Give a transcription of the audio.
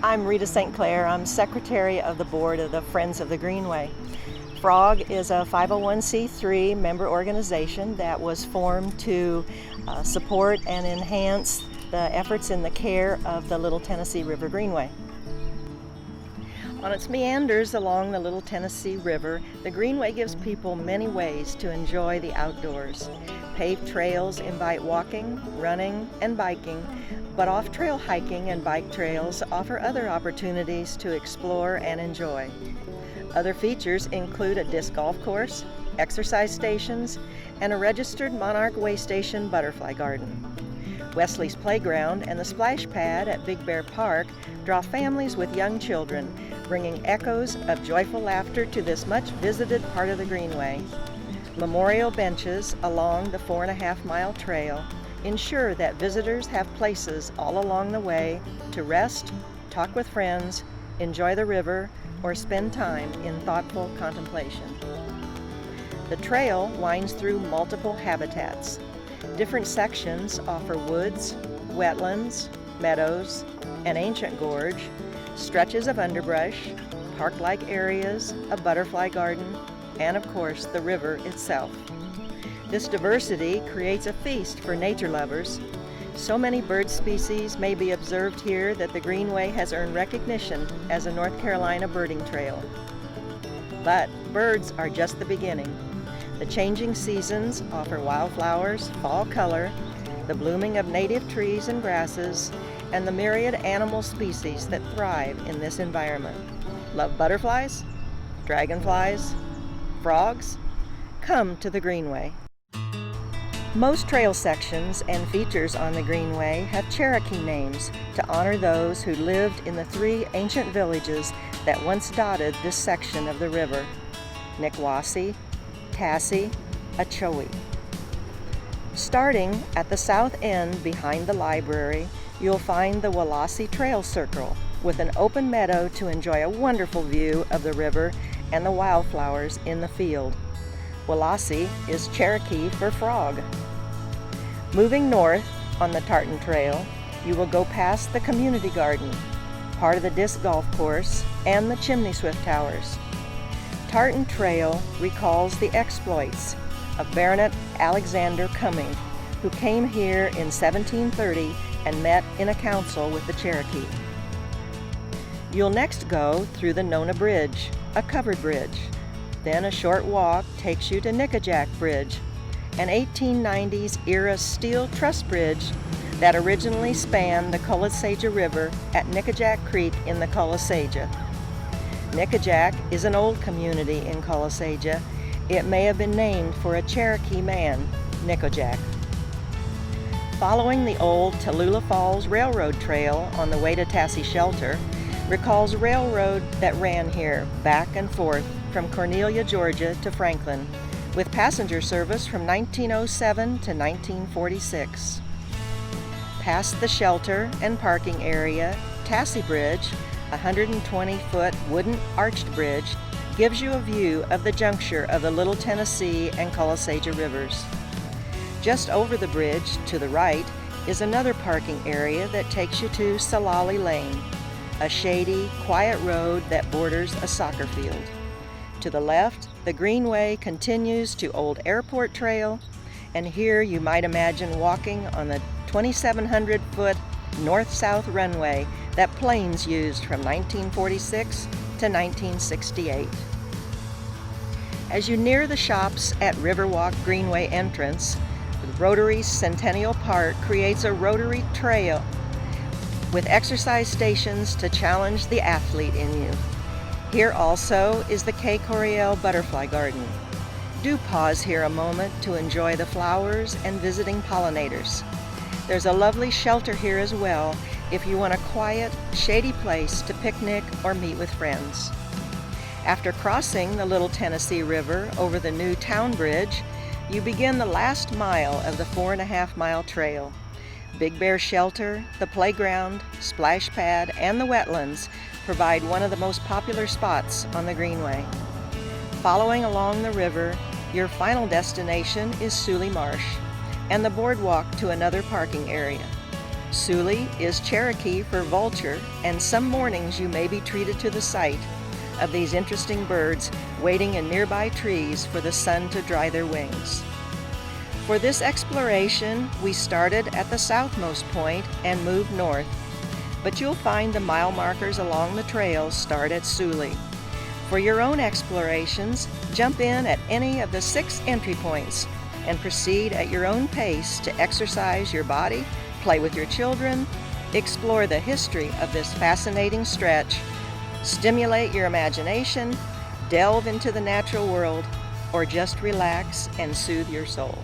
I'm Rita St. Clair. I'm Secretary of the Board of the Friends of the Greenway. FROG is a 501c3 member organization that was formed to support and enhance the efforts in the care of the Little Tennessee River Greenway. On its meanders along the Little Tennessee River, the Greenway gives people many ways to enjoy the outdoors. Paved trails invite walking, running, and biking, but off-trail hiking and bike trails offer other opportunities to explore and enjoy. Other features include a disc golf course, exercise stations, and a registered Monarch Way Station butterfly garden. Wesley's Playground and the splash pad at Big Bear Park draw families with young children, bringing echoes of joyful laughter to this much visited part of the Greenway. Memorial benches along the 4.5-mile trail ensure that visitors have places all along the way to rest, talk with friends, enjoy the river, or spend time in thoughtful contemplation. The trail winds through multiple habitats. Different sections offer woods, wetlands, meadows, an ancient gorge, stretches of underbrush, park-like areas, a butterfly garden, and of course the river itself. This diversity creates a feast for nature lovers. So many bird species may be observed here that the Greenway has earned recognition as a North Carolina birding trail. But birds are just the beginning. The changing seasons offer wildflowers, fall color, the blooming of native trees and grasses, and the myriad animal species that thrive in this environment. Love butterflies? Dragonflies? Frogs? Come to the Greenway. Most trail sections and features on the Greenway have Cherokee names to honor those who lived in the 3 ancient villages that once dotted this section of the river: Nickwaci, Tassie, Ochoee. Starting at the south end behind the library, you'll find the Wallaci Trail Circle with an open meadow to enjoy a wonderful view of the river and the wildflowers in the field. Wallaci is Cherokee for frog. Moving north on the Tartan Trail, you will go past the community garden, part of the disc golf course, and the Chimney Swift Towers. Tartan Trail recalls the exploits of Baronet Alexander Cumming, who came here in 1730 and met in a council with the Cherokee. You'll next go through the Nona Bridge, a covered bridge. Then a short walk takes you to Nickajack Bridge, an 1890s era steel truss bridge that originally spanned the Colasaja River at Nickajack Creek in the Colasaja. Nickajack is an old community in Colasaja. It may have been named for a Cherokee man, Nickajack. Following the old Tallulah Falls Railroad Trail on the way to Tassie Shelter recalls railroad that ran here back and forth from Cornelia, Georgia to Franklin, with passenger service from 1907 to 1946. Past the shelter and parking area, Tassie Bridge, a 120-foot wooden arched bridge, gives you a view of the juncture of the Little Tennessee and Colasaja rivers. Just over the bridge, to the right, is another parking area that takes you to Solali Lane, a shady, quiet road that borders a soccer field. To the left, the Greenway continues to Old Airport Trail, and here you might imagine walking on the 2,700-foot north-south runway that planes used from 1946 to 1968. As you near the shops at Riverwalk Greenway entrance, Rotary's Centennial Park creates a Rotary Trail with exercise stations to challenge the athlete in you. Here also is the K. Coryell Butterfly Garden. Do pause here a moment to enjoy the flowers and visiting pollinators. There's a lovely shelter here as well if you want a quiet, shady place to picnic or meet with friends. After crossing the Little Tennessee River over the new Town Bridge, you begin the last mile of the 4.5-mile trail. Big Bear Shelter, the playground, splash pad, and the wetlands provide one of the most popular spots on the Greenway. Following along the river, your final destination is Suley Marsh and the boardwalk to another parking area. Suli is Cherokee for vulture, and some mornings you may be treated to the sight of these interesting birds waiting in nearby trees for the sun to dry their wings. For this exploration, we started at the southmost point and moved north, but you'll find the mile markers along the trails start at Suli. For your own explorations, jump in at any of the 6 entry points and proceed at your own pace to exercise your body, play with your children, explore the history of this fascinating stretch, stimulate your imagination, delve into the natural world, or just relax and soothe your soul.